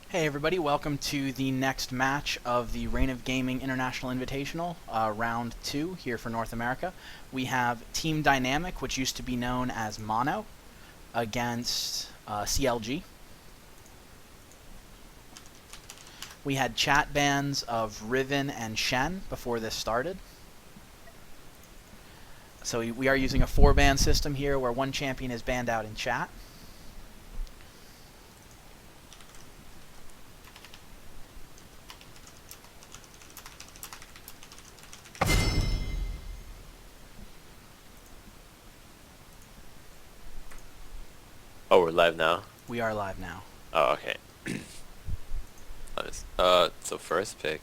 Hey everybody, welcome to the next match of the Reign of Gaming International Invitational, Round 2 here for North America. We have Team Dynamic, which used to be known as Mono, against CLG. We had chat bans of Riven and Shen before this started. So we are using a 4-ban system here where one champion is banned out in chat. Oh, we're live now? We are live now. Oh, okay. Nice. So first pick.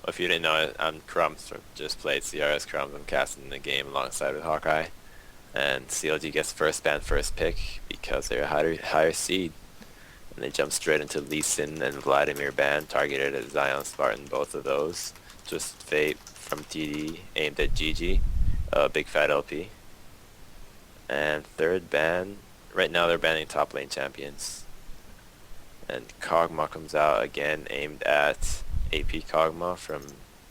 Well, if you didn't know, I'm Crumbs. Just played CRS Crumbs. I'm casting the game alongside with Hawkeye. And CLG gets first ban, first pick because they're a higher seed. And they jump straight into Lee Sin and Vladimir ban, targeted at Zion Spartan, both of those. Just Fate from TD, aimed at GG, Big Fat LP. And third ban, right now they're banning top lane champions. And Kog'Maw comes out again, aimed at AP Kog'Maw from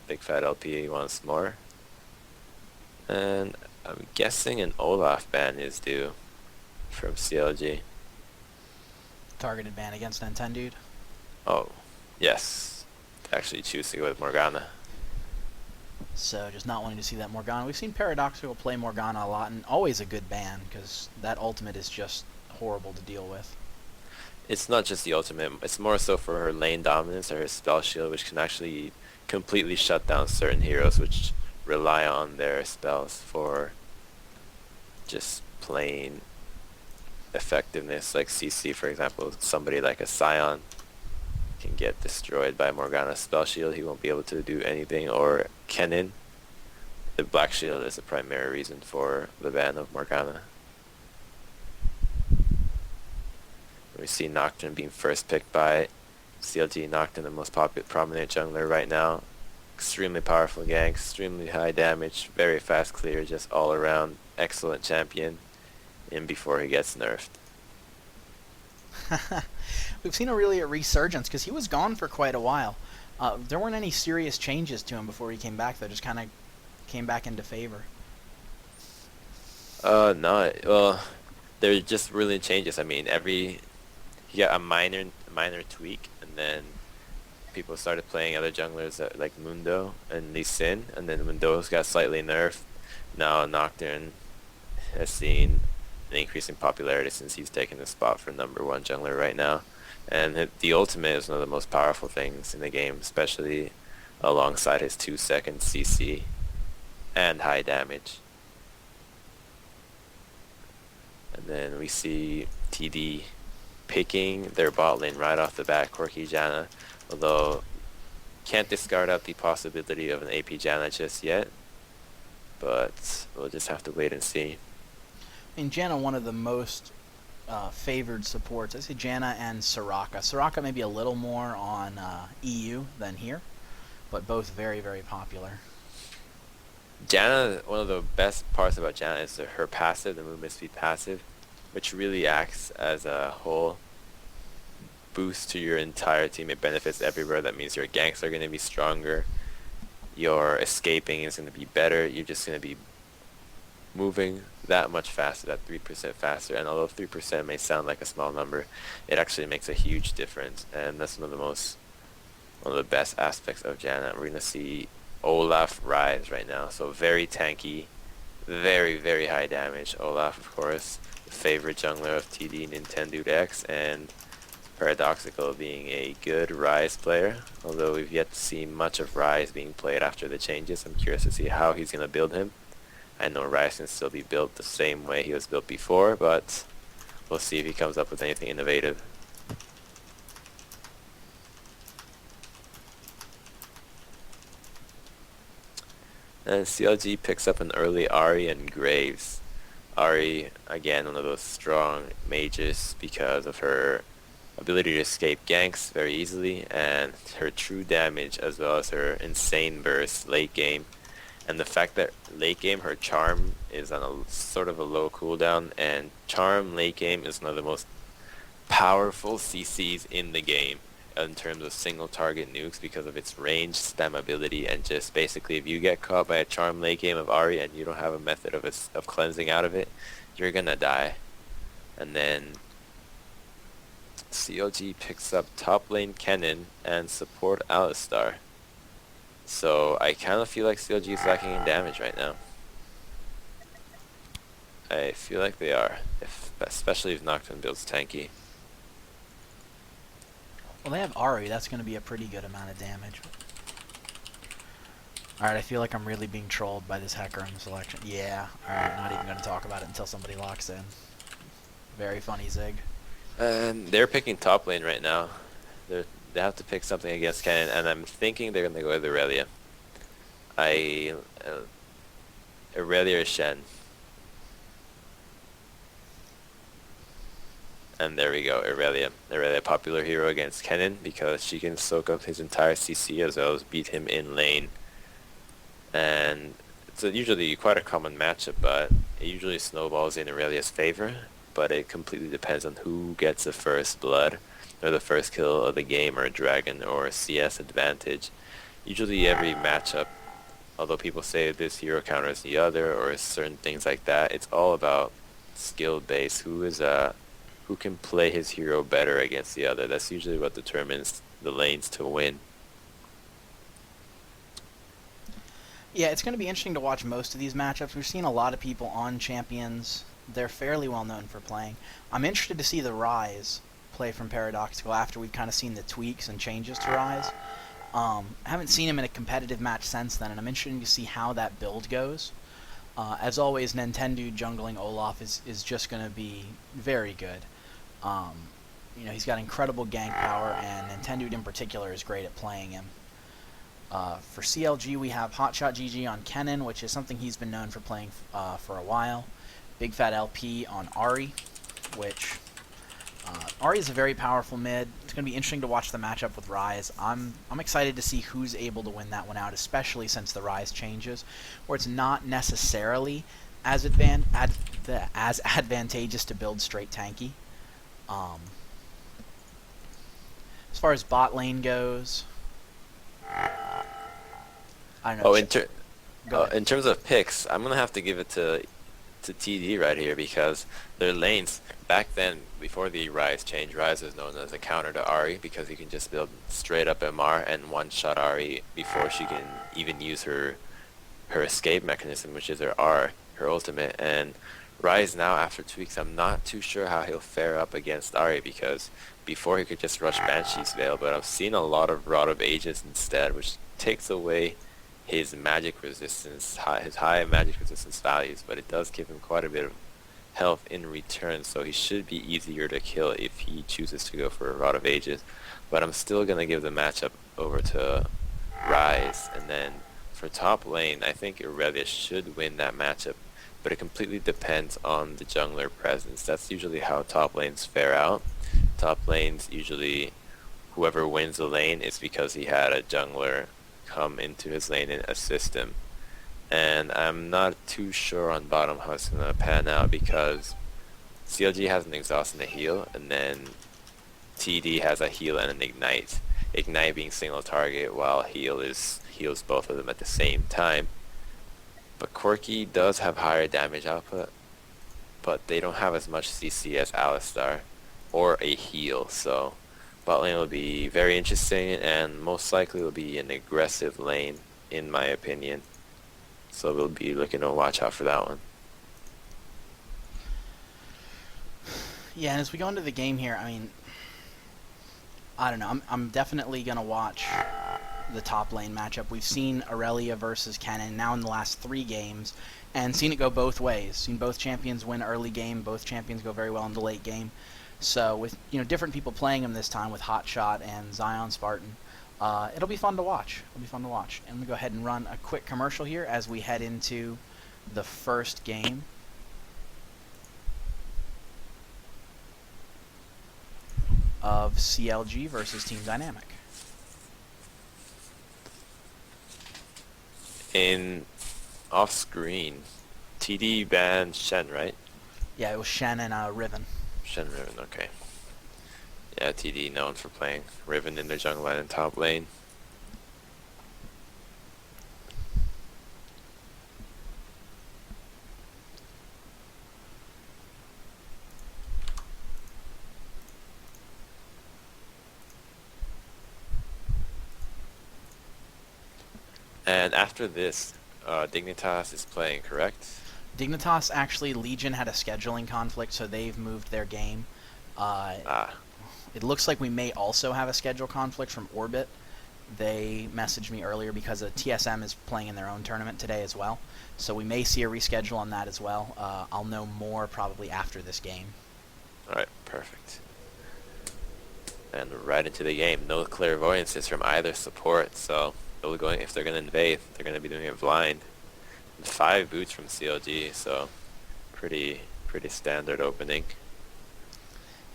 Big Fat LP once more. And I'm guessing an Olaf ban is due from CLG. Targeted ban against Nintendude. Oh, yes. Actually choose to go with Morgana. So just not wanting to see that Morgana. We've seen Paradoxical play Morgana a lot, and always a good ban, because that ultimate is just horrible to deal with. It's not just the ultimate, it's more so for her lane dominance or her spell shield, which can actually completely shut down certain heroes which rely on their spells for just plain effectiveness. Like CC, for example, somebody like a Scion can get destroyed by Morgana's spell shield. He won't be able to do anything. Or Kennen, the black shield is the primary reason for the ban of Morgana. We see Nocturne being first picked by CLG. Nocturne, the most prominent jungler right now. Extremely powerful gang, extremely high damage, very fast clear, just all around excellent champion. And before he gets nerfed. We've seen a resurgence, because he was gone for quite a while. There weren't any serious changes to him before he came back, though. Just kind of came back into favor. No, well, there just really changes. I mean, he got a minor tweak, and then people started playing other junglers like Mundo and Lee Sin, and then when those got slightly nerfed, now Nocturne has seen an increase in popularity since he's taken the spot for #1 jungler right now. And the ultimate is one of the most powerful things in the game, especially alongside his 2-second CC and high damage. And then we see TD picking their bot lane right off the bat, Corki Janna, although can't discard out the possibility of an AP Janna just yet, but we'll just have to wait and see. I mean, Janna, one of the most favored supports. I say Janna and Soraka. Soraka maybe a little more on EU than here, but both very, very popular. Janna, one of the best parts about Janna is her passive, the movement speed passive, which really acts as a whole boost to your entire team. It benefits everywhere. That means your ganks are going to be stronger, your escaping is going to be better, you're just going to be moving that much faster, that 3% faster. And although 3% may sound like a small number, it actually makes a huge difference, and that's one of the best aspects of Janna. We're going to see Olaf rise right now, so very tanky, very, very high damage. Olaf, of course, the favorite jungler of TD Nintendo X, and Paradoxical being a good Rise player, although we've yet to see much of Rise being played after the changes. I'm curious to see how he's going to build him. I know Rise can still be built the same way he was built before, but we'll see if he comes up with anything innovative. And CLG picks up an early Ahri and Graves. Ahri, again, one of those strong mages because of her ability to escape ganks very easily, and her true damage, as well as her insane burst late game. And the fact that late game her charm is on a sort of a low cooldown, and charm late game is one of the most powerful CCs in the game in terms of single target nukes because of its range, spam ability, and just basically if you get caught by a charm late game of Ari and you don't have a method of cleansing out of it, you're gonna die. And then CLG picks up top lane Kennen and support Alistar. So I kind of feel like CLG is lacking in damage right now. I feel like they are, especially if Nocturne builds tanky. Well, they have Ari. That's going to be a pretty good amount of damage. Alright, I feel like I'm really being trolled by this Hecarim selection. Yeah, alright, not even going to talk about it until somebody locks in. Very funny, Zig. And they're picking top lane right now. They have to pick something against Kennen, and I'm thinking they're going to go with Irelia. Irelia or Shen. And there we go, Irelia. Irelia, popular hero against Kennen because she can soak up his entire CC as well as beat him in lane. And it's usually quite a common matchup, but it usually snowballs in Aurelia's favor. But it completely depends on who gets the first blood, or the first kill of the game, or a dragon, or a CS advantage. Usually every matchup, although people say this hero counters the other, or certain things like that, it's all about skill base. Who can play his hero better against the other. That's usually what determines the lanes to win. Yeah, it's going to be interesting to watch most of these matchups. We've seen a lot of people on champions. They're fairly well known for playing. I'm interested to see the Rise play from Paradoxical after we've kind of seen the tweaks and changes to Rise. I haven't seen him in a competitive match since then, and I'm interested to see how that build goes. As always, Nintendo jungling Olaf is just going to be very good. You know, he's got incredible gank power, and Nintendo in particular is great at playing him. For CLG, we have Hotshot GG on Kennen, which is something he's been known for playing for a while. Big Fat LP on Ari, which Ari is a very powerful mid. It's going to be interesting to watch the matchup with Rise. I'm excited to see who's able to win that one out, especially since the Rise changes, where it's not necessarily as advantageous to build straight tanky. As far as bot lane goes, I don't know. In terms of picks, I'm gonna have to give it to TD right here because their lanes back then, before the Rise change, Rise was known as a counter to Ari because he can just build straight up MR and one-shot Ari before she can even use her escape mechanism, which is her R, her ultimate. And Rise now, after tweaks, I'm not too sure how he'll fare up against Ari because before he could just rush Banshee's Veil, but I've seen a lot of Rod of Ages instead, which takes away his magic resistance, his high magic resistance values, but it does give him quite a bit of health in return, so he should be easier to kill if he chooses to go for a Rod of Ages. But I'm still going to give the matchup over to Rise, and then for top lane, I think Irelia should win that matchup, but it completely depends on the jungler presence. That's usually how top lanes fare out. Top lanes usually, whoever wins the lane is because he had a jungler come into his lane and assist him. And I'm not too sure on bottom how it's going to pan out because CLG has an exhaust and a heal, and then TD has a heal and an ignite. Ignite being single target while heal heals both of them at the same time. But Corki does have higher damage output, but they don't have as much CC as Alistar or a heal, so bot lane will be very interesting and most likely will be an aggressive lane in my opinion. So we'll be looking to watch out for that one. Yeah, and as we go into the game here, I mean, I don't know. I'm definitely going to watch the top lane matchup. We've seen Aurelia versus Kennen now in the last 3 games and seen it go both ways. Seen both champions win early game, both champions go very well in the late game. So with different people playing him this time with Hotshot and Zion Spartan, it'll be fun to watch. It'll be fun to watch. And we go ahead and run a quick commercial here as we head into the first game. Of CLG versus Team Dynamic. In off screen, TD banned Shen, right? Yeah, it was Shen and Riven. Shen Riven, okay. Yeah, TD known for playing Riven in their jungle and top lane. And after this, Dignitas is playing, correct? Dignitas, actually, Legion had a scheduling conflict, so they've moved their game. Ah, It looks like we may also have a schedule conflict from Orbit. They messaged me earlier because TSM is playing in their own tournament today as well. So we may see a reschedule on that as well. I'll know more probably after this game. alright, perfect. And right into the game. No clairvoyances from either support, so if they're going to invade, they're going to be doing it blind. And 5 boots from CLG, so pretty standard opening.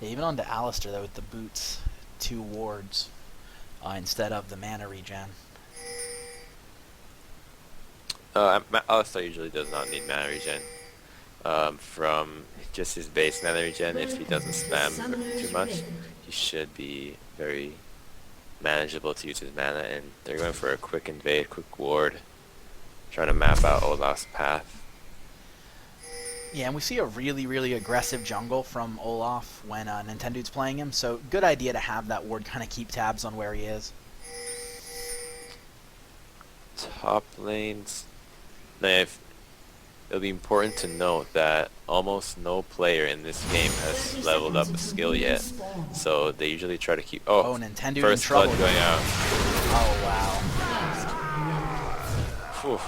Yeah, even on to Alistair, though, with the boots, 2 wards instead of the mana regen. Alistar usually does not need mana regen. From just his base mana regen, if he doesn't spam too much, he should be very manageable to use his mana. And they're going for a quick invade, quick ward, trying to map out Olaf's path. Yeah, and we see a really, really aggressive jungle from Olaf when Nintendo's playing him, so good idea to have that ward kind of keep tabs on where he is. Top lanes. Now, it'll be important to note that almost no player in this game has leveled up a skill yet, so they usually try to keep. Oh, Nintendo's first in trouble. blood going out. Oh, wow. Whew.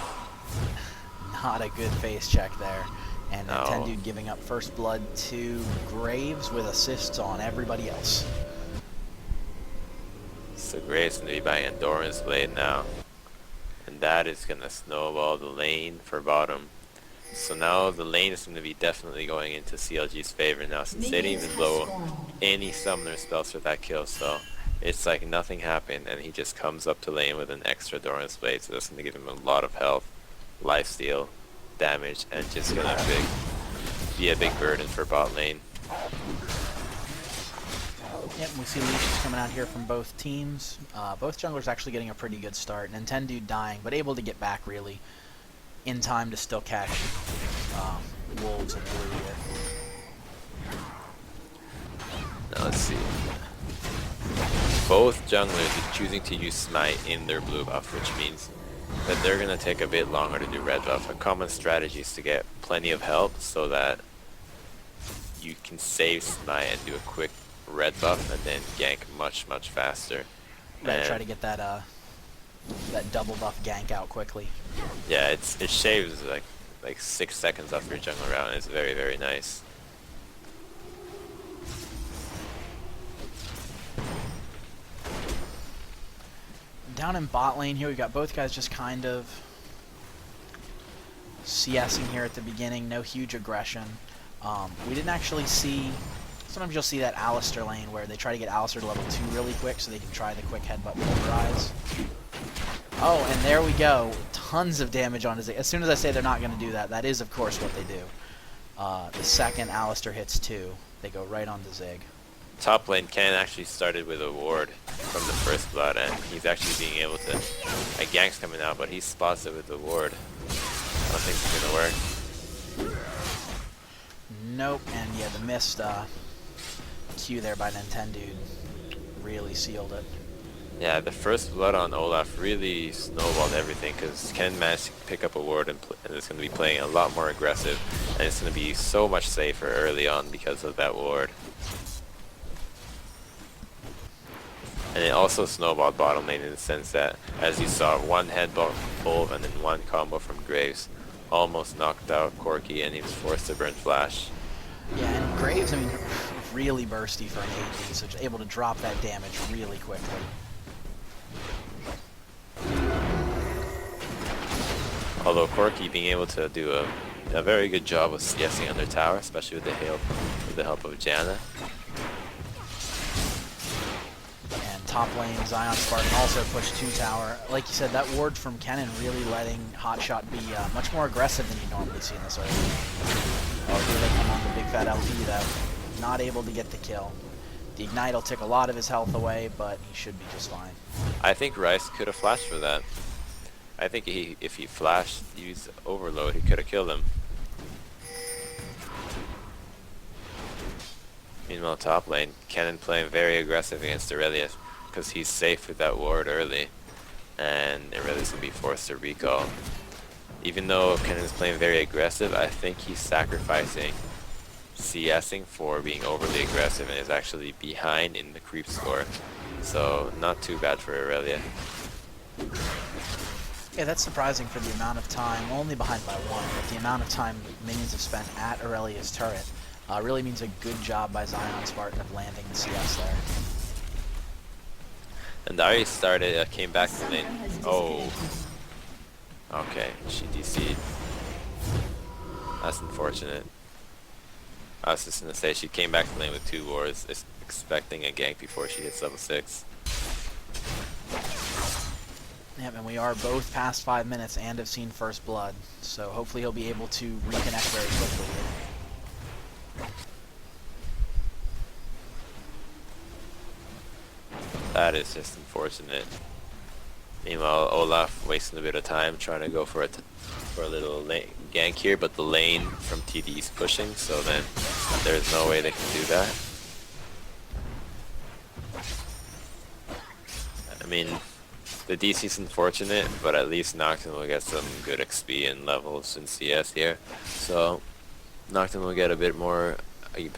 Not a good face check there. And No. Nintendo giving up first blood to Graves with assists on everybody else. So Graves going to be buying Endurance Blade now. And that is going to snowball the lane for bottom. So now the lane is going to be definitely going into CLG's favor now, since they didn't even blow any summoner spells for that kill. So it's like nothing happened, and he just comes up to lane with an extra Endurance Blade. So that's going to give him a lot of health, lifesteal, damage, and just gonna be a big burden for bot lane. Yep, we see leashes coming out here from both teams. Both junglers actually getting a pretty good start. Nintendo dying, but able to get back really in time to still catch wolves and blue here. Now let's see. Both junglers are choosing to use Smite in their blue buff, which means that they're going to take a bit longer to do red buff. A common strategy is to get plenty of health so that you can save Smite and do a quick red buff and then gank much faster. Gotta try to get that that double buff gank out quickly. Yeah, it shaves like 6 seconds off your jungle round. It's very nice. Down in bot lane here, we got both guys just kind of CSing here at the beginning. No huge aggression. We didn't actually see... Sometimes you'll see that Alistair lane where they try to get Alistair to level 2 really quick so they can try the quick headbutt pulverize. Oh, and there we go. Tons of damage on his... As soon as I say they're not going to do that, that is, of course, what they do. The second Alistair hits 2, they go right on to Zig. Top lane Ken actually started with a ward from the first blood, and he's actually being able to... A gank's coming out, but he spots it with the ward. I don't think it's gonna work. Nope, and yeah, the missed Q there by Nintendo really sealed it. Yeah, the first blood on Olaf really snowballed everything, because Ken managed to pick up a ward and it's going to be playing a lot more aggressive, and it's going to be so much safer early on because of that ward. And it also snowballed bottom lane in the sense that, as you saw, one headbutt pull and then one combo from Graves almost knocked out Corki, and he was forced to burn Flash. Yeah, and Graves, I mean, really bursty for an AD, so just able to drop that damage really quickly. Although Corki being able to do a very good job of CSing under tower, especially with the help of Janna. Top lane, Zion Spartan also pushed 2 tower. Like you said, that ward from Kennen really letting Hotshot be much more aggressive than you normally see in this early. Oh, here they come on the big fat LT though. Not able to get the kill. The Ignite will take a lot of his health away, but he should be just fine. I think Rice could have flashed for that. I think if he flashed, used Overload, he could have killed him. Meanwhile, top lane, Kennen playing very aggressive against Aurelius because he's safe with that ward early, and Aurelius will be forced to recall. Even though Kennen's playing very aggressive, I think he's sacrificing CSing for being overly aggressive and is actually behind in the creep score. So not too bad for Aurelia. Yeah, that's surprising for the amount of time, only behind by 1, but the amount of time minions have spent at Aurelia's turret really means a good job by Zion Spartan of landing the CS there. And Dari started, came back to lane. Oh. Okay, she DC'd. That's unfortunate. I was just gonna say, she came back to lane with 2 wards, expecting a gank before she hits level 6. Yep, and we are both past 5 minutes and have seen first blood, so hopefully he'll be able to reconnect very quickly. That is just unfortunate. Meanwhile, Olaf wasting a bit of time trying to go for a little gank here, but the lane from TD is pushing, so then there's no way they can do that. I mean, the DC is unfortunate, but at least Nocturne will get some good XP and levels in CS here. So Nocturne will get a bit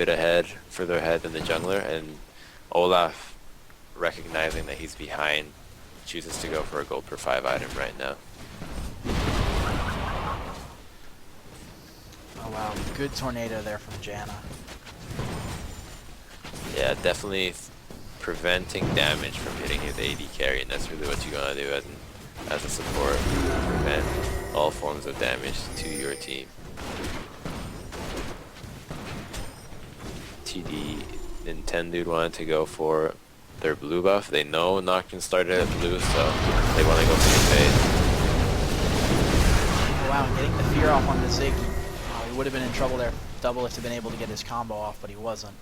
ahead, further ahead than the jungler, and Olaf, recognizing that he's behind, chooses to go for a gold per 5 item right now. Oh wow, good tornado there from Janna. Yeah, definitely preventing damage from hitting his AD carry, and that's really what you gotta do as a support. Prevent all forms of damage to your team. TD Nintendo wanted to go for their blue buff. They know Nocturne started at blue, so they want to go for the fade. Oh wow, and getting the fear off on the Ziggy. He would have been in trouble there. Double if had been able to get his combo off, but he wasn't.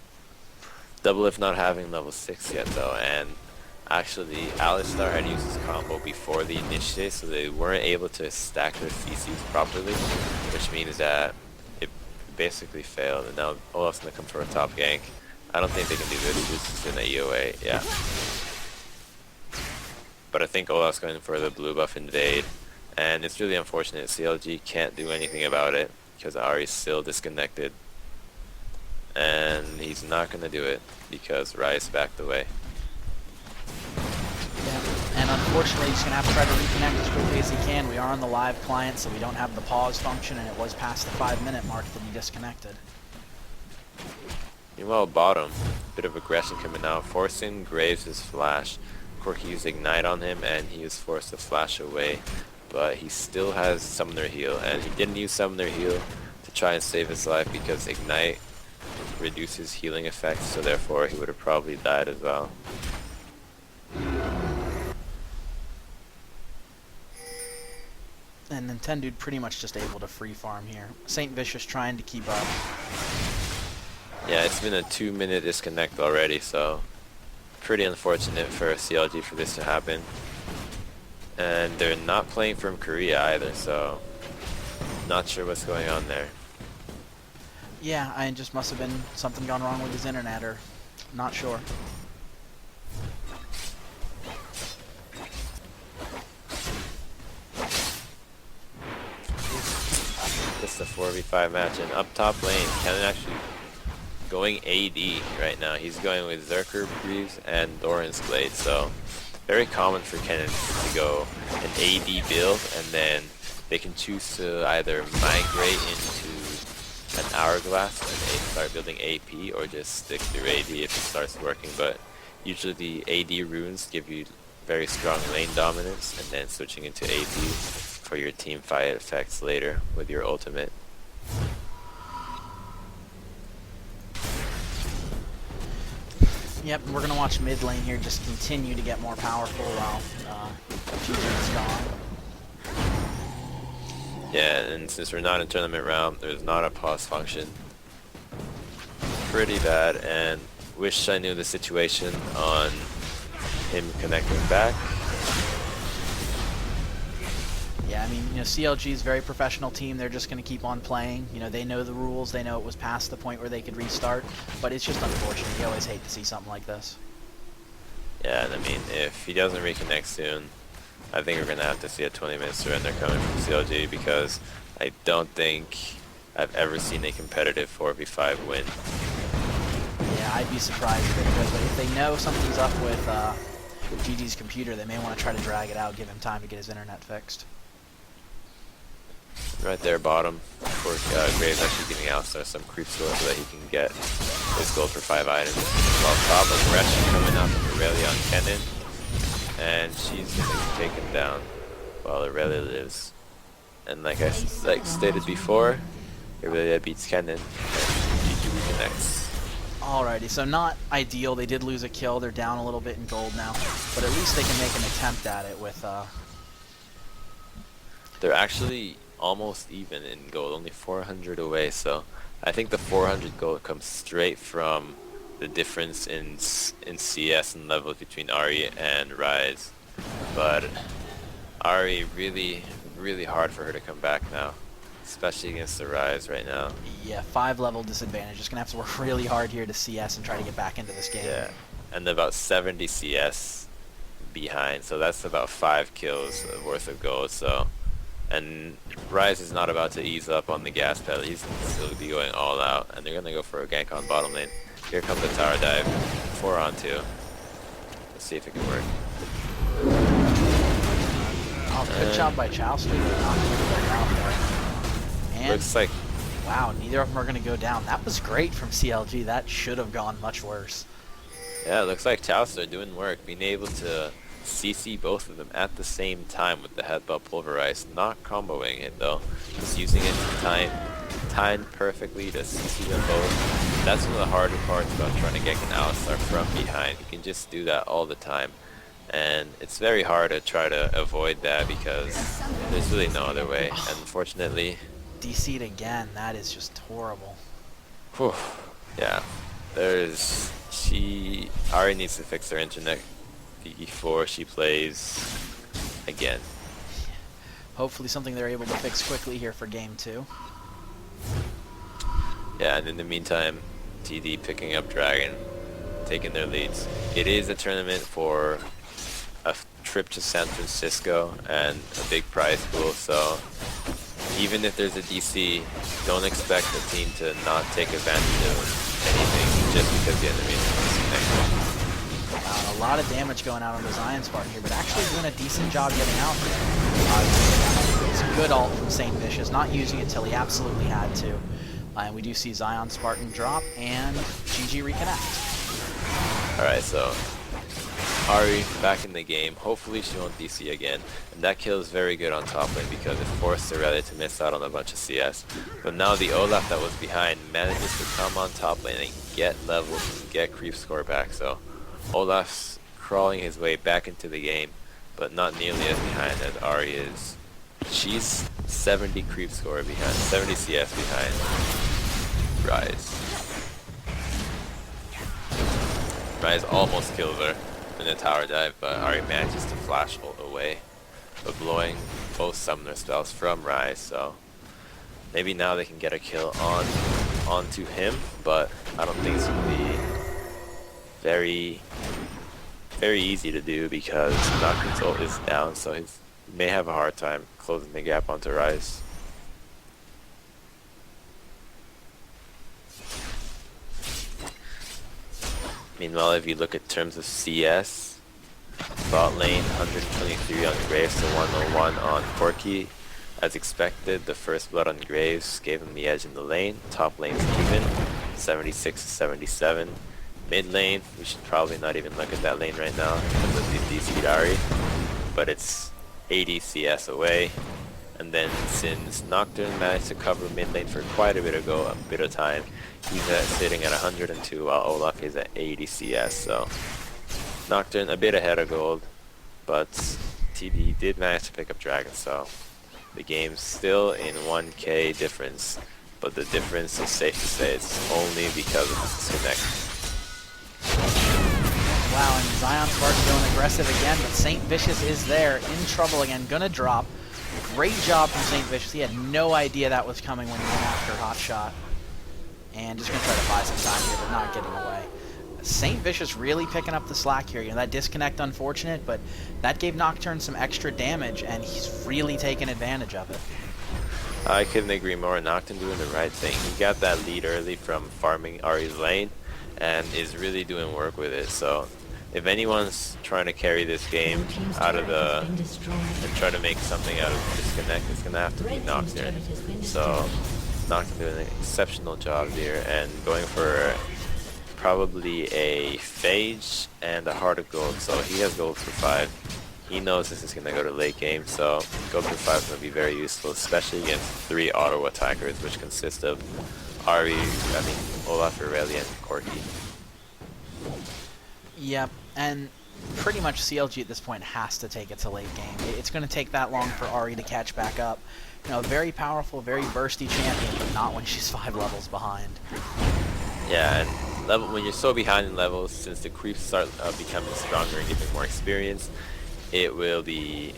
Double if not having level 6 yet though, and actually Alistar had used his combo before the initiate, so they weren't able to stack their CCs properly, which means that it basically failed, and now Olaf's gonna come for a top gank. I don't think they can do this. This is an AOA, yeah. But I think Olaf's going for the blue buff invade, and it's really unfortunate. CLG can't do anything about it because Ari's still disconnected, and he's not going to do it because Rice backed away. Yeah, and unfortunately he's going to have to try to reconnect as quickly as he can. We are on the live client, so we don't have the pause function, and it was past the 5-minute mark that he disconnected. Meanwhile, bottom, bit of aggression coming out, forcing Graves' flash. Corki used Ignite on him, and he was forced to flash away, but he still has Summoner Heal, and he didn't use Summoner Heal to try and save his life because Ignite reduces healing effects, so therefore he would have probably died as well. And Nintendo pretty much just able to free farm here. Saint Vicious trying to keep up. Yeah, it's been a 2-minute disconnect already, so pretty unfortunate for CLG for this to happen. And they're not playing from Korea either, so not sure what's going on there. Yeah, I just must have been something gone wrong with his internet, or not sure. It's a 4v5 match, and up top lane, Kennen actually going AD right now. He's going with Zerker Greaves and Doran's Blade, so very common for Kennen to go an AD build, and then they can choose to either migrate into an Hourglass and start building AP, or just stick to AD if it starts working. But usually the AD runes give you very strong lane dominance, and then switching into AP for your team fight effects later with your ultimate. Yep, we're going to watch mid lane here just continue to get more powerful while GG is gone. Yeah, and since we're not in tournament round, there's not a pause function. Pretty bad, and wish I knew the situation on him connecting back. Yeah, I mean, CLG is a very professional team. They're just going to keep on playing. They know the rules. They know it was past the point where they could restart. But it's just unfortunate. You always hate to see something like this. Yeah, and I mean, if he doesn't reconnect soon, I think we're going to have to see a 20-minute surrender coming from CLG, because I don't think I've ever seen a competitive 4v5 win. Yeah, I'd be surprised if it goes. But if they know something's up with GG's computer, they may want to try to drag it out, give him time to get his internet fixed. Right there, bottom. For Graves actually giving Alistar some creep score so that he can get his gold for 5 items. While top, aggression coming out from Aurelia on Kennen, and she's getting taken down while Aurelia lives. And like I stated before, Aurelia beats Kennen, and GG reconnects. Alrighty, so not ideal. They did lose a kill. They're down a little bit in gold now, but at least they can make an attempt at it with. They're actually almost even in gold, only 400 away, so I think the 400 gold comes straight from the difference in CS and levels between Ahri and Ryze. But Ahri, really hard for her to come back now, especially against the Ryze right now. Yeah, 5-level disadvantage. Just gonna have to work really hard here to CS and try to get back into this game. Yeah, and about 70 CS behind, so that's about 5 kills worth of gold. So. And Ryze is not about to ease up on the gas pedal. He's still be going all out, and they're gonna go for a gank on bottom lane. Here comes the tower dive, 4 on 2. Let's see if it can work. Oh, good job by Chowster. And looks like, wow, neither of them are gonna go down. That was great from CLG. That should have gone much worse. yeah, it looks like Chowster doing work, being able to CC both of them at the same time with the headbutt pulverize, not comboing it though, just using it to time perfectly to CC them both. That's one of the harder parts about trying to get an Alistar from behind. You can just do that all the time, and it's very hard to try to avoid that because there's really no other way. And unfortunately, DC'd again. That is just horrible. Whew, yeah, Ahri needs to fix her internet before she plays again. Hopefully something they're able to fix quickly here for game 2. Yeah, and in the meantime, TD picking up Dragon, taking their leads. It is a tournament for a trip to San Francisco and a big prize pool, so even if there's a DC, don't expect the team to not take advantage of anything just because the enemy is connected. A lot of damage going out on the Zion Spartan here, but actually doing a decent job getting out there. It's a good ult from St. Vicious, not using it till he absolutely had to. And we do see Zion Spartan drop, and GG reconnect. Alright, so Ahri back in the game. Hopefully she won't DC again. And that kill is very good on top lane because it forced Aurelia to miss out on a bunch of CS. But now the Olaf that was behind manages to come on top lane and get levels and get creep score back. So Olaf's crawling his way back into the game, but not nearly as behind as Ahri is. She's 70 creep score behind, 70 CS behind Ryze. Ryze almost kills her in the tower dive, but Ahri manages to flash ult away, but blowing both summoner spells from Ryze, so maybe now they can get a kill onto him, but I don't think it's going to be very easy to do because Nocturne's ult is down, so he may have a hard time closing the gap onto Ryze. Meanwhile, if you look at terms of CS, bot lane 123 on Graves to 101 on Corki. As expected, the first blood on Graves gave him the edge in the lane. Top lane's even, 76 to 77. Mid lane, we should probably not even look at that lane right now because of the DC'd Ahri, but it's 80 CS away. And then since Nocturne managed to cover mid lane for quite a bit of time, he's sitting at 102 while Olaf is at 80 CS, so Nocturne a bit ahead of gold, but TD did manage to pick up Dragon, so the game's still in 1k difference, but the difference is safe to say it's only because of the disconnect. Wow, and Zion Spartan going aggressive again, but St. Vicious is there, in trouble again, gonna drop. Great job from St. Vicious. He had no idea that was coming when he went after Hot Shot. And just gonna try to buy some time here, but not getting away. St. Vicious really picking up the slack here. You know, that disconnect unfortunate, but that gave Nocturne some extra damage, and he's really taking advantage of it. I couldn't agree more. Nocturne doing the right thing. He got that lead early from farming Ari's lane, and is really doing work with it. So if anyone's trying to carry this game out of the and try to make something out of the disconnect, it's gonna have to be Nocturne. So Nocturne doing an exceptional job here and going for probably a Phage and a Heart of Gold. So he has gold for 5. He knows this is gonna go to late game, so gold for 5 is gonna be very useful, especially against 3 auto attackers, which consist of Olaf, Irelia, and Corki. Yep, and pretty much CLG at this point has to take it to late game. It's going to take that long for Ari to catch back up. You know, very powerful, very bursty champion, but not when she's 5 levels behind. Yeah, and when you're so behind in levels, since the creeps start becoming stronger and giving more experience, it will be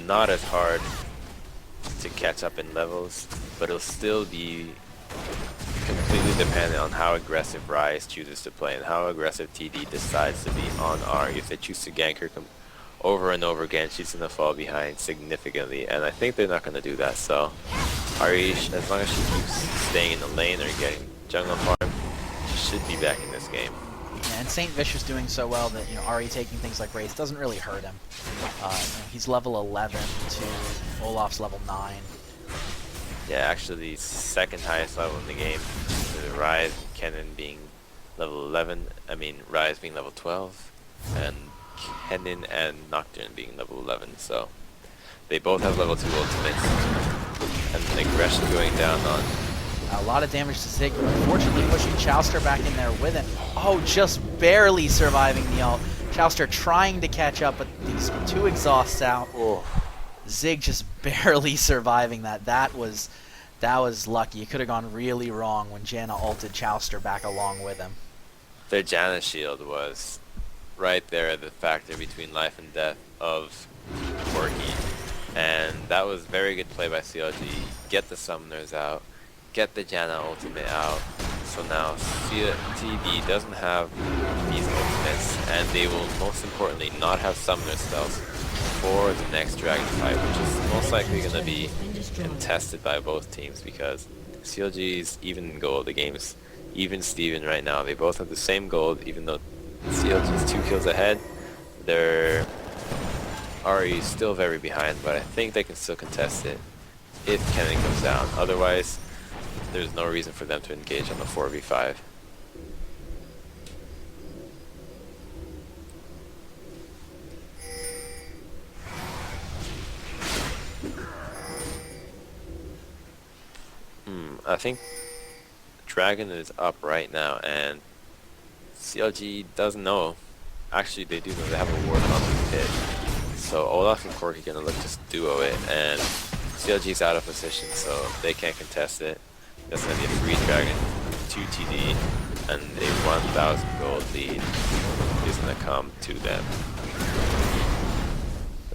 not as hard to catch up in levels, but it'll still be completely dependent on how aggressive Rise chooses to play and how aggressive TD decides to be on Ari. If they choose to gank her over and over again, she's going to fall behind significantly, and I think they're not going to do that. So Ari, as long as she keeps staying in the lane or getting jungle farm, she should be back in this game. Yeah, and St. Vicious doing so well that, you know, Ari taking things like Wraith doesn't really hurt him. You know, he's level 11 to Olaf's level 9. Yeah, actually the second highest level in the game, with Rise and Kennen being level 11, Rise being level 12, and Kennen and Nocturne being level 11, so they both have level 2 ultimates, and aggression going down on. A lot of damage to Zig, unfortunately pushing Chowster back in there with it. Oh, just barely surviving the ult. Chowster trying to catch up, but these 2 exhausts out. Oh. Zig just barely surviving that. That was lucky. It could have gone really wrong when Janna ulted Chowster back along with him. Their Janna shield was right there, the factor between life and death of Corki, and that was very good play by CLG. Get the summoners out, get the Janna ultimate out, so now TD doesn't have these ultimates, and they will most importantly not have summoner spells for the next dragon fight, which is most likely going to be contested by both teams because CLG's even in gold. The game's even Steven right now. They both have the same gold, even though CLG's 2 kills ahead. Their Ari is still very behind, but I think they can still contest it if Kennen comes down. Otherwise, there's no reason for them to engage on the 4v5. I think Dragon is up right now, and CLG doesn't know. Actually, they do know. They have a ward on the pit. So Olaf and Corki are going to look to duo it, and CLG's out of position, so they can't contest it. That's going to be a free Dragon, 2 TD, and a 1,000 gold lead is going to come to them.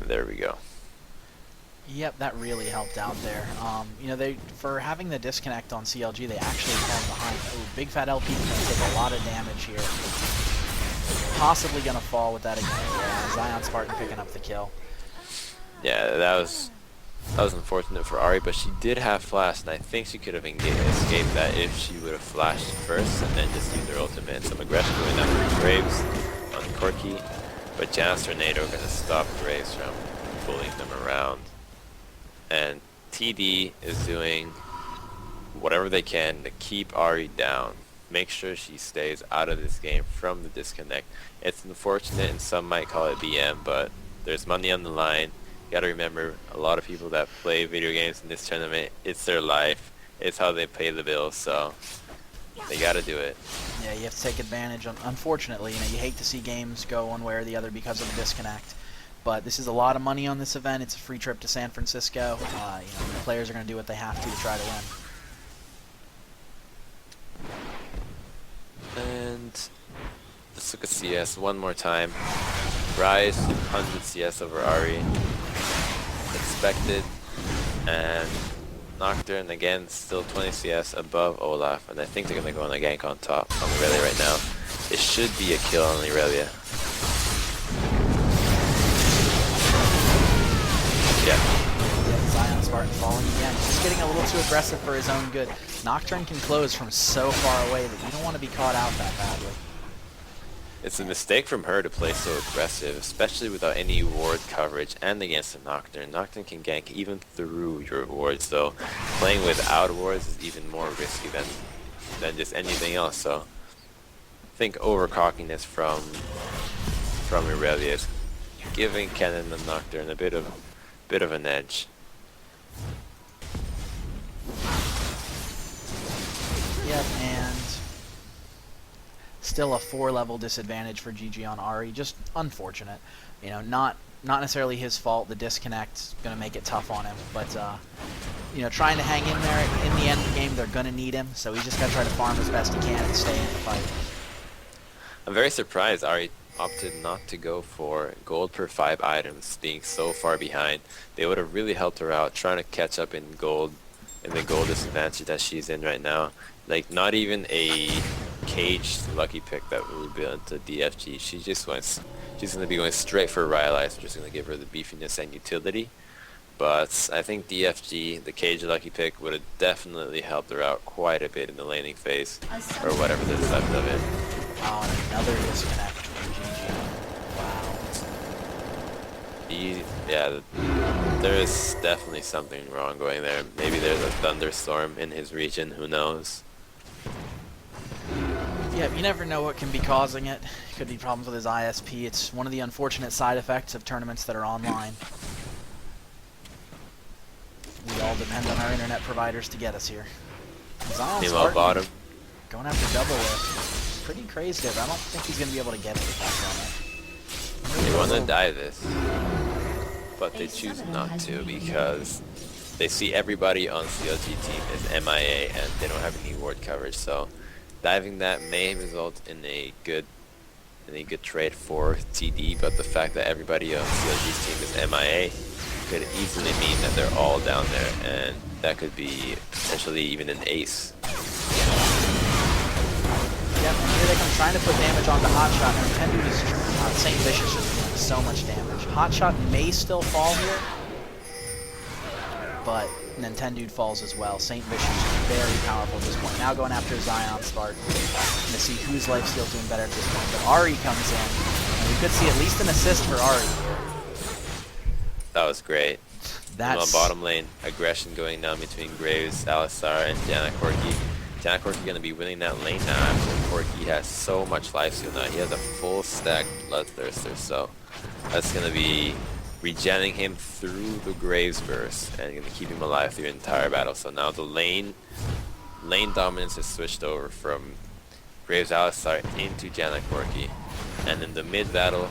And there we go. Yep, that really helped out there. You know, for having the disconnect on CLG, they actually fell behind. Ooh, Big Fat LP is going to take a lot of damage here. Possibly going to fall with that again. Yeah, Zion Spartan picking up the kill. Yeah, that was unfortunate for Ari, but she did have flash, and I think she could have escaped that if she would have flashed first and then just used her ultimate. Some aggression going down for Graves on Corki, but Janna's Tornado going to stop Graves from pulling them around. And TD is doing whatever they can to keep Ari down. Make sure she stays out of this game from the disconnect. It's unfortunate, and some might call it BM, but there's money on the line. You gotta remember, a lot of people that play video games in this tournament, it's their life. It's how they pay the bills, so they gotta do it. Yeah, you have to take advantage. Unfortunately, you know, you hate to see games go one way or the other because of a disconnect. But this is a lot of money on this event. It's a free trip to San Francisco. You know, the players are going to do what they have to try to win. And Let's look at CS one more time. Rise 100 CS over Ari. Expected. And Nocturne again still 20 CS above Olaf. And I think they're gonna go on a gank on top on Irelia right now. It should be a kill on Irelia. Yeah. Zion Spartan falling again. Just getting a little too aggressive for his own good. Nocturne can close from so far away that you don't want to be caught out that badly. It's a mistake from her to play so aggressive, especially without any ward coverage and against a Nocturne. Nocturne can gank even through your wards, so playing without wards is even more risky than just anything else. So I think overcockiness from Irelia is giving Kennen and Nocturne a bit of an edge. Yep, and still a 4-level disadvantage for GG on Ari. Just unfortunate. You know, not necessarily his fault. The disconnect's going to make it tough on him. But, you know, trying to hang in there. In the end of the game, they're going to need him. So he's just got to try to farm as best he can and stay in the fight. I'm very surprised Ari opted not to go for gold per 5 items, being so far behind. They would have really helped her out, trying to catch up in gold, in the gold disadvantage that she's in right now. Like, not even a caged lucky pick that would be into DFG. She's going to be going straight for Rylai's, which is going to give her the beefiness and utility. But I think DFG, the caged lucky pick, would have definitely helped her out quite a bit in the laning phase, or whatever that's left of it. Oh, and another disconnect from GG. Wow. Yeah, there is definitely something wrong going there. Maybe there's a thunderstorm in his region, who knows? Yeah, you never know what can be causing it. Could be problems with his ISP. It's one of the unfortunate side effects of tournaments that are online. We all depend on our internet providers to get us here. Zion Meanwhile, Spartan bottom. going after double lift. Pretty crazy, but I don't think he's going to be able to get it with that on it. They want to die this, but they choose not to because they see everybody on CLG team is MIA and they don't have any ward coverage. So diving that may result in a good trade for TD, but the fact that everybody on CLG's team is MIA could easily mean that they're all down there, and that could be potentially even an ace. Yep, and here they come trying to put damage onto Hotshot. Now Nintendo is Saint Vicious is doing so much damage. Hotshot may still fall here, but Nintendo falls as well. Saint Vicious is very powerful at this point. Now going after Zion Spartan. To see whose lifesteal's doing better at this point. But Ari comes in, and we could see at least an assist for Ari here. That was great. That's Bottom lane, aggression going down between Graves, Alistar, and Jana Corki. Jana Corki going to be winning that lane now after Corki has so much lifesteal now. He has a full stack Bloodthirster, so that's going to be regenning him through the Graves burst and going to keep him alive through the entire battle. So now the lane dominance has switched over from Graves Alistar into Jana Corki. And in the mid battle,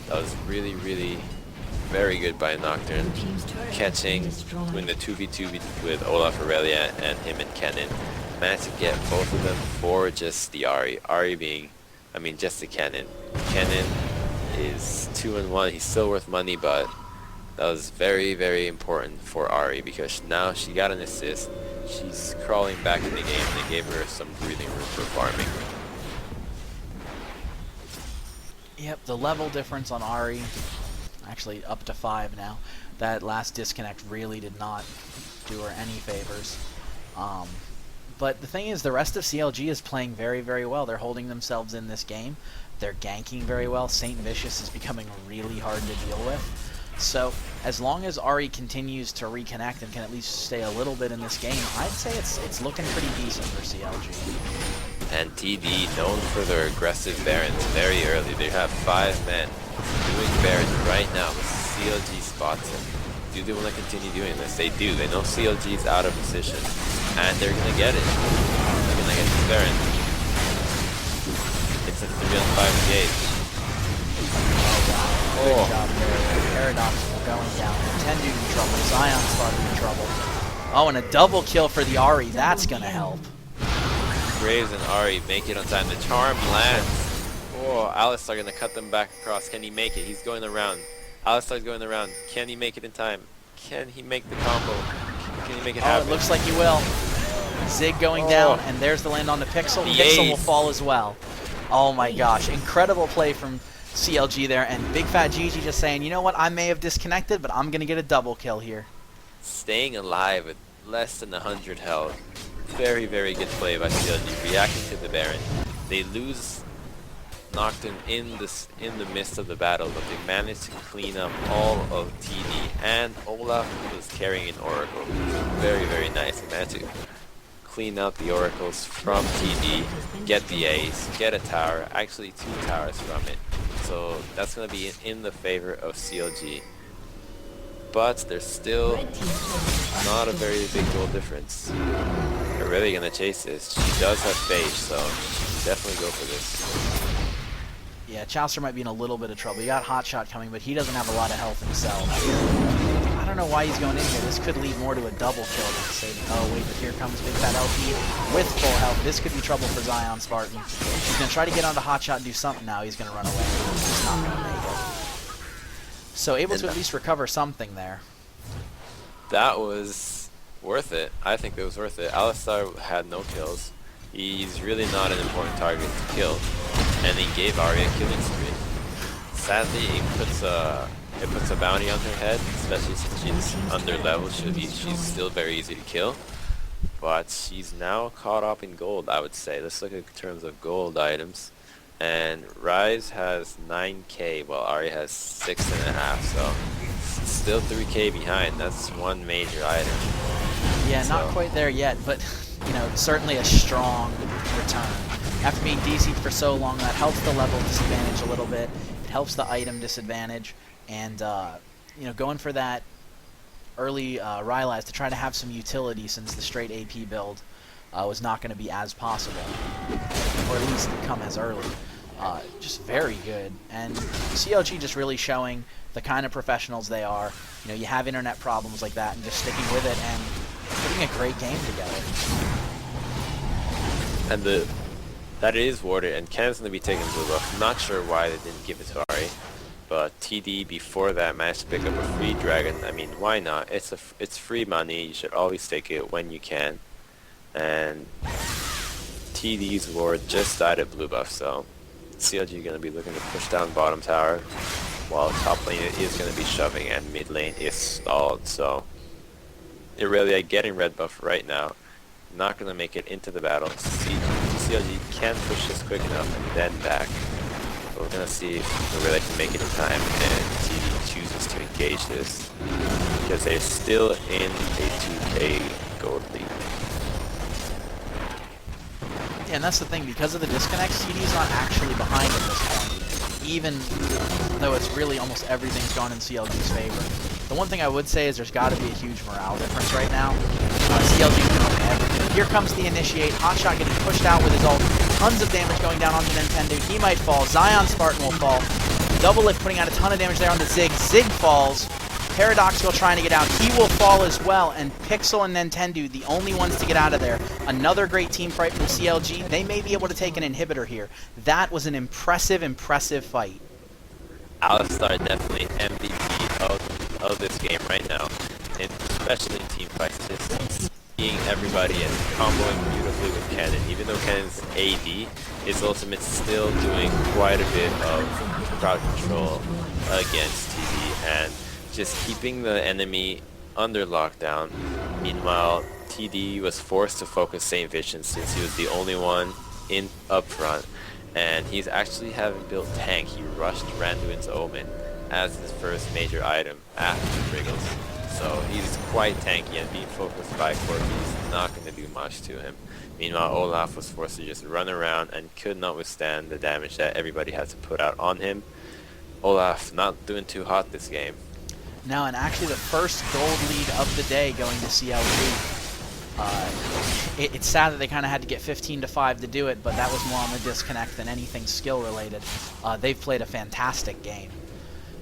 that was really, really very good by Nocturne, catching doing the 2v2 with Olaf Irelia and him and Kennen. Managed to get both of them for just the Ari. Ari being, just the Kennen. Kennen is 2-1. He's still worth money, but that was very, very important for Ari because now she got an assist. She's crawling back in the game, and they gave her some breathing room for farming. Yep, the level difference on Ari, actually up to 5 now. That last disconnect really did not do her any favors. But the thing is, the rest of CLG is playing very, very well. They're holding themselves in this game. They're ganking very well. Saint Vicious is becoming really hard to deal with. So as long as Ari continues to reconnect and can at least stay a little bit in this game, I'd say it's looking pretty decent for CLG. And TD, known for their aggressive Barons very early. They have 5 men doing Barons right now. CLG spots him. Do they want to continue doing this? They do. They know CLG's out of position. And they're going to get it. They're going to get this Baron. It's a 3-on-5 gate. Oh, wow. Good job there. Paradox going down. Tendu in trouble. Zion Spartan in trouble. Oh, and a double kill for the Ari. That's going to help. Graves and Ari make it on time. The charm lands. Oh, Alistar gonna cut them back across. Can he make it? He's going around. Alistar's going around. Can he make it in time? Can he make the combo? Can he make it Oh, happen? it looks like he will. Zig going down, and there's the land on the Pixel. The Pixel will ace. fall as well. Oh my gosh, incredible play from CLG there, and Big Fat Gigi just saying, you know what, I may have disconnected, but I'm going to get a double kill here. Staying alive with less than 100 health. Very, very good play by CLG, reacting to the Baron. They lose Nocturne in the midst of the battle, but they managed to clean up all of TD, and Olaf was carrying an Oracle. Very, very nice. He managed to clean out the Oracles from TD, get the ace, get a tower, actually 2 towers from it. So that's going to be in the favor of CLG. But there's still not a very big goal difference. They're really going to chase this. She does have Phage, so definitely go for this. Yeah, Chaucer might be in a little bit of trouble. You got Hotshot coming, but he doesn't have a lot of health himself. I don't know why he's going in here. This could lead more to a double kill than saving. Oh, wait, but here comes Big Fat LP with full health. This could be trouble for Zion Spartan. He's going to try to get onto Hotshot and do something now. He's going to run away. He's not going to make it. So able to at least recover something there. That was worth it. I think it was worth it. Alistar had no kills. He's really not an important target to kill. And he gave Ahri a killing spree. Sadly, it puts a bounty on her head, especially since she's under level. She's still very easy to kill. But she's now caught up in gold, I would say. Let's look at in terms of gold items. And Rise has 9k, while Ahri has 6.5, so still 3k behind. That's one major item. Yeah, not quite there yet, but you know, certainly a strong return. After being DC'd for so long, that helps the level disadvantage a little bit. It helps the item disadvantage, and you know, going for that early Rylai's to try to have some utility, since the straight AP build was not going to be as possible, or at least come as early. Just very good, and CLG just really showing the kind of professionals they are. You know, you have internet problems like that, and just sticking with it and putting a great game together. And that is warded, and Ken's going to be taking blue buff. Not sure why they didn't give it to Ahri, but TD before that managed to pick up a free dragon. I mean, why not? It's free money. You should always take it when you can. And TD's ward just died at blue buff, so CLG going to be looking to push down bottom tower, while top lane is going to be shoving and mid lane is stalled. So Irelia getting red buff right now, not going to make it into the battle. CLG can push this quick enough and then back. But we're going to see if Irelia can make it in time, and TD chooses to engage this because they're still in a 2k gold lead. Yeah, and that's the thing, because of the disconnects, TD's not actually behind at this point, even though it's really almost everything's gone in CLG's favor. The one thing I would say is there's got to be a huge morale difference right now. CLG doing everything. Here comes the initiate. Hotshot getting pushed out with his ult. Tons of damage going down onto Nintendo. He might fall. Zion Spartan will fall. Double Lift putting out a ton of damage there on the Zig. Zig falls. Paradoxical trying to get out. He will fall as well. And Pixel and Nintendo, the only ones to get out of there. Another great team fight from CLG. They may be able to take an inhibitor here. That was an impressive, impressive fight. Alistar definitely MVP of this game right now, and especially in team fights. Just seeing everybody and comboing beautifully with Ken, and even though Ken's AD, his ultimate's still doing quite a bit of crowd control against TD, and just keeping the enemy under lockdown. Meanwhile, TD was forced to focus Saint Vision since he was the only one in up front, and he's actually having built tank. He rushed Randuin's Omen as his first major item after Wriggles. So he's quite tanky, and being focused by Corki is not going to do much to him. Meanwhile, Olaf was forced to just run around and could not withstand the damage that everybody had to put out on him. Olaf not doing too hot this game. No, and actually the first gold lead of the day going to CLG. It's sad that they kind of had to get 15-5 to do it, but that was more on the disconnect than anything skill related. They've played a fantastic game.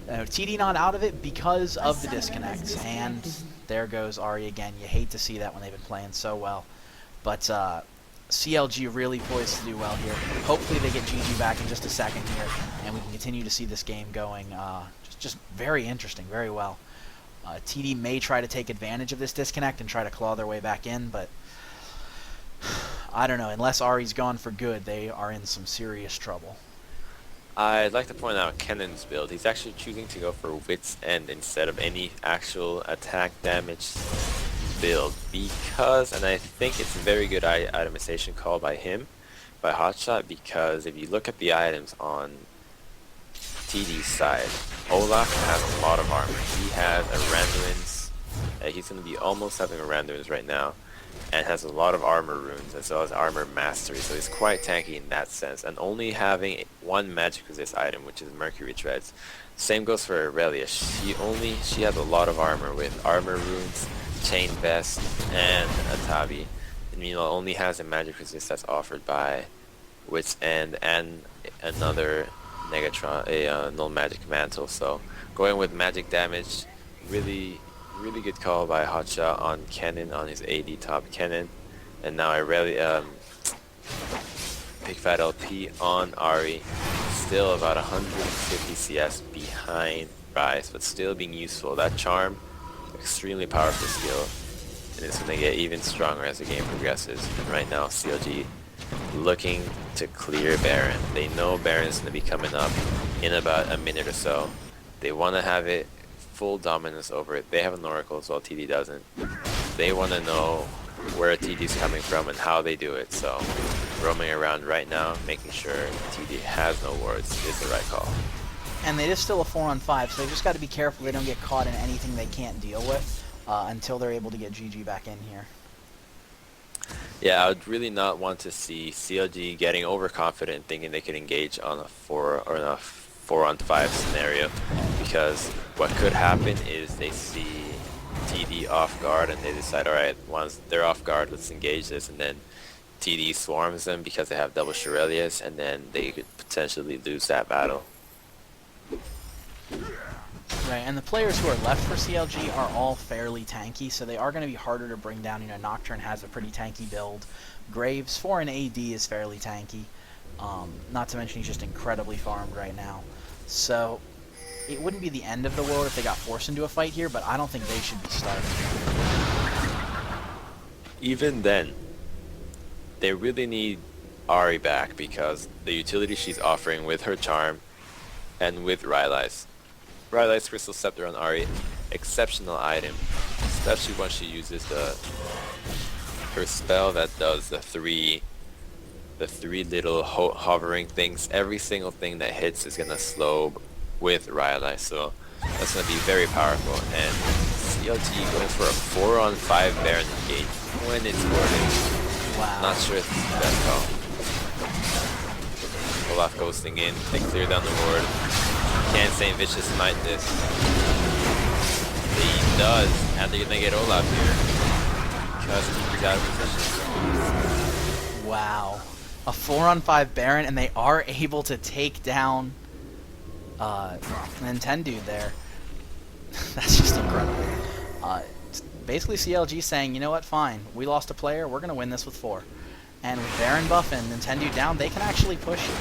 TD not out of it because of the disconnects, and there goes Ahri again. You hate to see that when they've been playing so well. But CLG really poised to do well here. Hopefully they get GG back in just a second here, and we can continue to see this game going just very interesting, very well. TD may try to take advantage of this disconnect and try to claw their way back in, but I don't know. Unless Ari's gone for good, they are in some serious trouble. I'd like to point out Kennan's build. He's actually choosing to go for Wit's End instead of any actual attack damage build because, and I think it's a very good itemization call by him, by Hotshot, because if you look at the items on TD's side, Olaf has a lot of armor. He has a Randuin's, he's going to be almost having a Randuin's right now, and has a lot of armor runes as well as armor mastery, so he's quite tanky in that sense, and only having one magic resist item, which is Mercury Treads. Same goes for Aurelia. She has a lot of armor with armor runes, chain vest, and a tabi. And meanwhile only has a magic resist that's offered by Wit's End and another Negatron, a null magic mantle. So going with magic damage, really good call by Hotshot on Kennen, on his AD top Kennen. And now Aurelia, Big Fat LP on Ari, still about 150 CS behind Rise, but still being useful. That charm, extremely powerful skill, and it's going to get even stronger as the game progresses. And right now CLG looking to clear Baron. They know Baron's going to be coming up in about a minute or so. They want to have it full dominance over it. They have an Oracle as well, TD doesn't. They want to know where TD's coming from and how they do it, so roaming around right now, making sure TD has no wards is the right call. And it is still a 4-on-5, so they just got to be careful they don't get caught in anything they can't deal with until they're able to get GG back in here. Yeah, I would really not want to see CLG getting overconfident, thinking they could engage on a 4-on-5 scenario, because what could happen is they see TD off guard and they decide, alright, once they're off guard, let's engage this, and then TD swarms them because they have double Shurelias, and then they could potentially lose that battle. Right, and the players who are left for CLG are all fairly tanky, so they are going to be harder to bring down. You know, Nocturne has a pretty tanky build. Graves, for an AD, is fairly tanky. Not to mention he's just incredibly farmed right now. So it wouldn't be the end of the world if they got forced into a fight here, but I don't think they should be starting. Even then, they really need Ari back, because the utility she's offering with her charm and with Rylai's Crystal Scepter on Ari, exceptional item, especially when she uses her spell that does the three little hovering things. Every single thing that hits is gonna slow with Rylai, so that's gonna be very powerful. And CLG going for a 4-on-5 Baron engage when it's worded. Wow. Not sure it's the best call. Olaf ghosting in, they clear down the ward. Can't Saint Vicious Smite this. He does, and they're gonna get Olaf here because he's out of position. Wow. A 4-on-5 Baron, and they are able to take down Nintendo there. That's just incredible. Basically CLG saying, you know what, fine, we lost a player, we're going to win this with 4. And with Baron buff and Nintendo down, they can actually push it.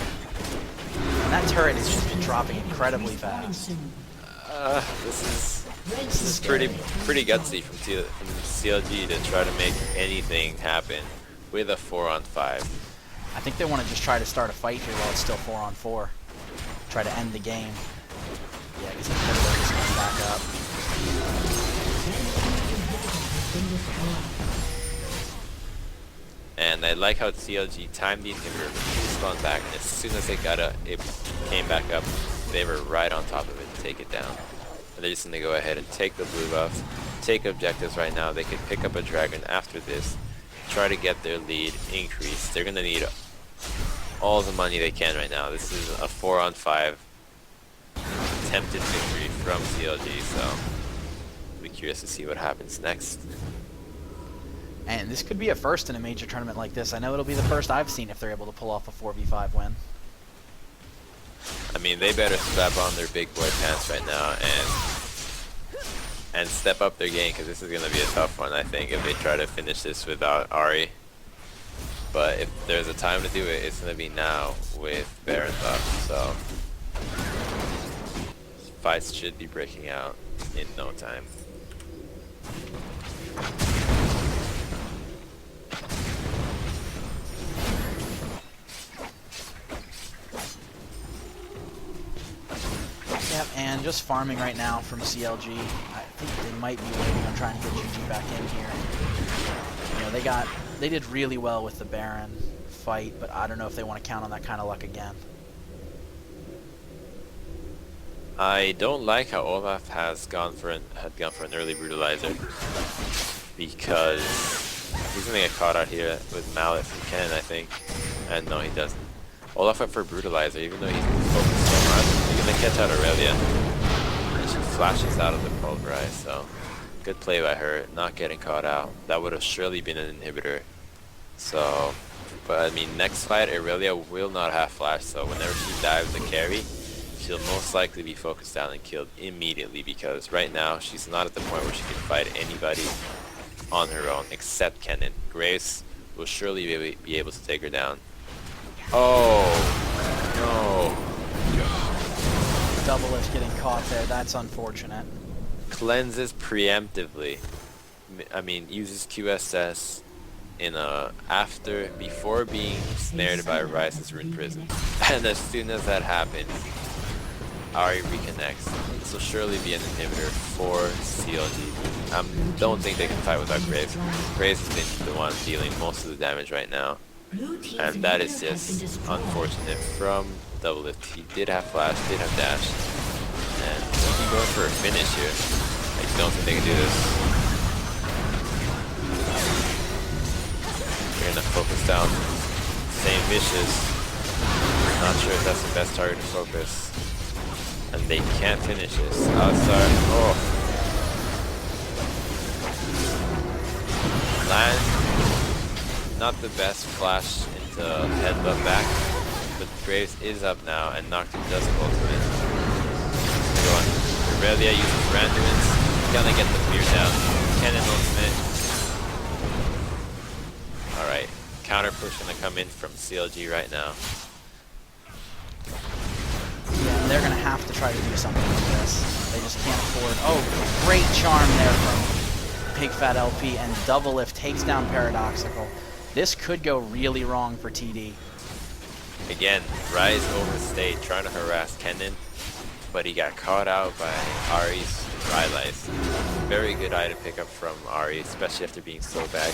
And that turret has just been dropping incredibly fast. This is pretty gutsy from CLG to try to make anything happen with a 4-on-5. I think they want to just try to start a fight here while it's still 4-on-4. Try to end the game. Yeah, because Nintendo just going back up. And I like how CLG timed the inhibitor, spawned back, and as soon as it came back up, they were right on top of it to take it down. And they're just going to go ahead and take the blue buff, take objectives right now. They could pick up a dragon after this, try to get their lead increased. They're going to need all the money they can right now. This is a 4-on-5 attempted victory from CLG, so I'll be curious to see what happens next. And this could be a first in a major tournament like this. I know it'll be the first I've seen if they're able to pull off a 4v5 win. I mean, they better strap on their big boy pants right now and step up their game, because this is going to be a tough one, I think, if they try to finish this without Ari. But if there's a time to do it, it's gonna be now with Baron up. So fights should be breaking out in no time. Yep, and just farming right now from CLG. I think they might be waiting on trying to get GG back in here. You know, they did really well with the Baron fight, but I don't know if they want to count on that kind of luck again. I don't like how Olaf had gone for an early brutalizer, because he's gonna get caught out here with Mallet from Ken, I think. And no, he doesn't. Olaf went for brutalizer, even though he's focused so much. He's gonna catch out Aurelia, and she flashes out of the pulverize. So good play by her, not getting caught out. That would have surely been an inhibitor. So, but I mean, next fight Aurelia will not have flash, so whenever she dives the carry, she'll most likely be focused down and killed immediately, because right now she's not at the point where she can fight anybody on her own except Kennen. Graves will surely be able to take her down. Oh no! Double lift getting caught there. That's unfortunate. Cleanses preemptively. I mean, uses QSS in before being snared by Rice's Rune Prison, and as soon as that happens, Ahri reconnects. This will surely be an inhibitor for CLG. Don't think they can fight without Graves. Graves has been the one dealing most of the damage right now. And that is just unfortunate from Double Lift. He did have flash, did have dash. And he's going for a finish here. I don't think they can do this. They're gonna focus down. Same Vicious. Not sure if that's the best target to focus. And they can't finish this. Outside. Oh. Land. Not the best flash into headbutt back. But Graves is up now, and Nocturne does ultimate. Go on. Aurelia uses randomness. Gonna get the fear down. Kennen ultimate. Alright. Counter push gonna come in from CLG right now. Yeah, and they're going to have to try to do something with this. They just can't afford... Oh, great charm there from Big Fat LP, and Double Lift takes down Paradoxical. This could go really wrong for TD. Again, Rise overstayed trying to harass Kennen, but he got caught out by Ahri's Rylai's. Very good item pickup from Ahri, especially after being so bad.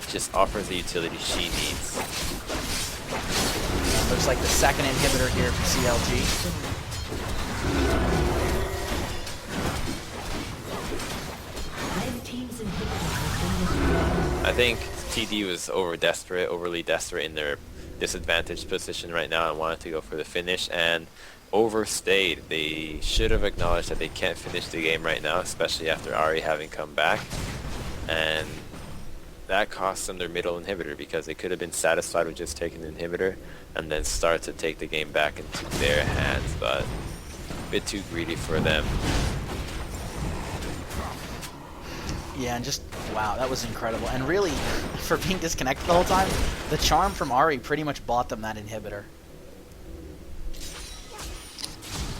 Just offers the utility she needs. Looks like the second inhibitor here for CLG. I think TD was overly desperate in their disadvantaged position right now and wanted to go for the finish and overstayed. They should have acknowledged that they can't finish the game right now, especially after Ahri having come back. And that cost them their middle inhibitor, because they could have been satisfied with just taking the inhibitor and then start to take the game back into their hands, but a bit too greedy for them. Yeah, and just, wow, that was incredible. And really, for being disconnected the whole time, the charm from Ahri pretty much bought them that inhibitor.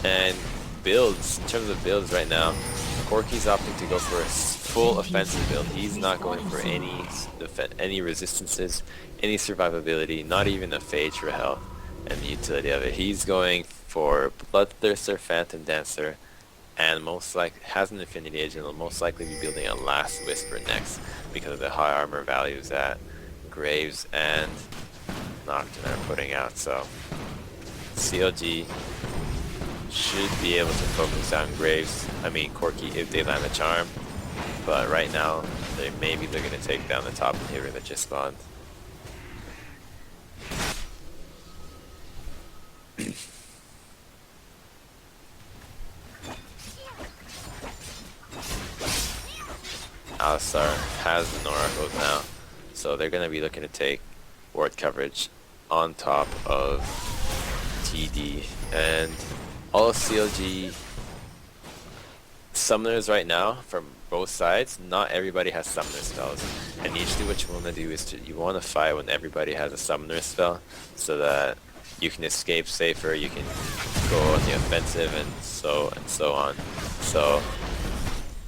And builds, in terms of builds right now, Corky's opting to go for a full offensive build. He's not going for any resistances, any survivability, not even a phage for health and the utility of it. He's going for Bloodthirster, Phantom Dancer, and most likely has an Infinity Edge and will most likely be building a Last Whisper next because of the high armor values that Graves and Nocturne are putting out. So CLG should be able to focus on Corky if they land a charm, but right now they're going to take down the top inhibitor that just spawned. Alistar has the Oracles now, so they're going to be looking to take ward coverage on top of TD, and all of CLG's summoners right now from both sides, not everybody has summoner spells. And usually what you want to do is you want to fight when everybody has a summoner spell, so that you can escape safer, you can go on the offensive, and so on. So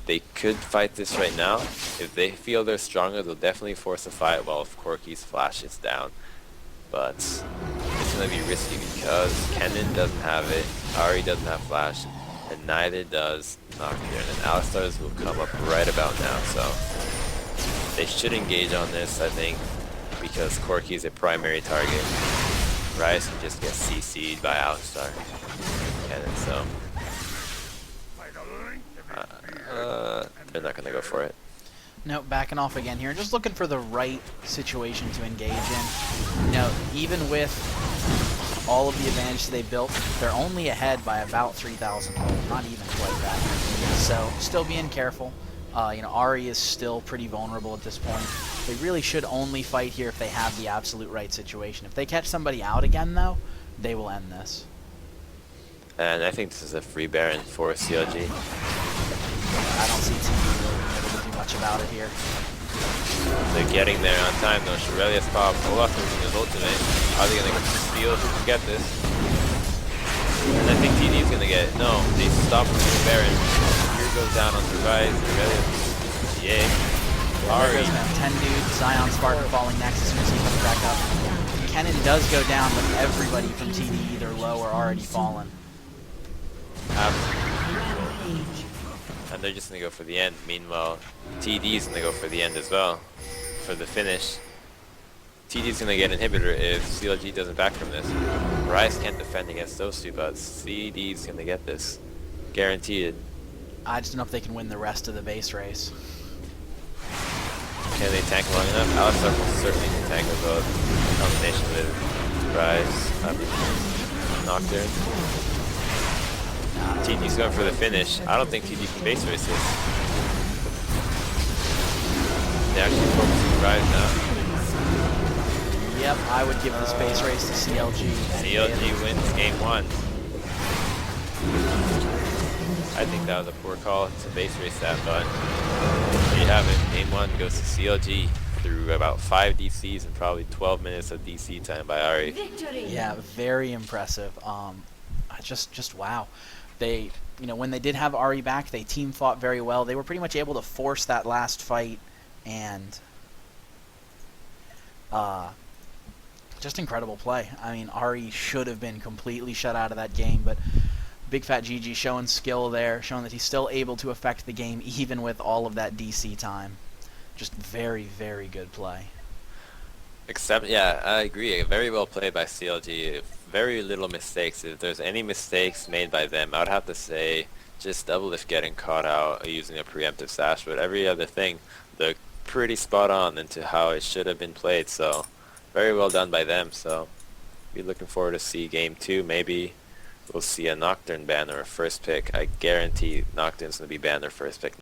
they could fight this right now. If they feel they're stronger, they'll definitely force a fight while Corky's flash is down. But it's going to be risky because Kennen doesn't have it, Ari doesn't have flash, and neither does Nocturne. And Alistar's will come up right about now, so they should engage on this, I think, because Corky's a primary target. Ryze can just get CC'd by Alistar. Kennen, so they're not going to go for it. No, backing off again here. Just looking for the right situation to engage in. You know, even with all of the advantage they built, they're only ahead by about 3,000 gold, not even quite that. So, still being careful. You know, Ari is still pretty vulnerable at this point. They really should only fight here if they have the absolute right situation. If they catch somebody out again, though, they will end this. And I think this is a free Baron for CLG. I don't see TV really being able to do much about it here. They're getting there on time though. Shurelius pop. Olaf using his ultimate. Are they going to steal? Who can get this? And I think TD is going to get it. No, they stop from the Baron. Here goes down on the rise. Shurelius. Yay. Ari. 10 dudes. Zion Spartan falling next as soon as he comes back up. Kennen does go down, but everybody from TD either low or already fallen. Absolutely. And they're just going to go for the end. Meanwhile, TD is going to go for the end as well, for the finish. TD is going to get inhibitor if CLG doesn't back from this. Ryze can't defend against those two, but CD is going to get this. Guaranteed. I just don't know if they can win the rest of the base race. Can they tank long enough? Alistar will certainly can tank with both. Combination with Ryze, Nocturne. TD's going for the finish. I don't think TD can base race this. They're actually focusing Ryze now. Yep, I would give the space race to CLG. CLG wins game 1. I think that was a poor call to base race that, but there you have it. Game 1 goes to CLG through about 5 DCs and probably 12 minutes of DC time by Ari. Yeah, very impressive. Just wow. They, you know, when they did have Ari back, they team fought very well. They were pretty much able to force that last fight, and just incredible play. I mean, Ari should have been completely shut out of that game, but Big Fat GG showing skill there, showing that he's still able to affect the game even with all of that DC time. Just very, very good play. Except, yeah, I agree. Very well played by CLG. Very little mistakes. If there's any mistakes made by them, I would have to say just double if getting caught out using a preemptive sash, but every other thing, they're pretty spot on into how it should have been played. So very well done by them. So be looking forward to see game 2. Maybe we'll see a Nocturne ban or a first pick. I guarantee Nocturne's going to be banned or first pick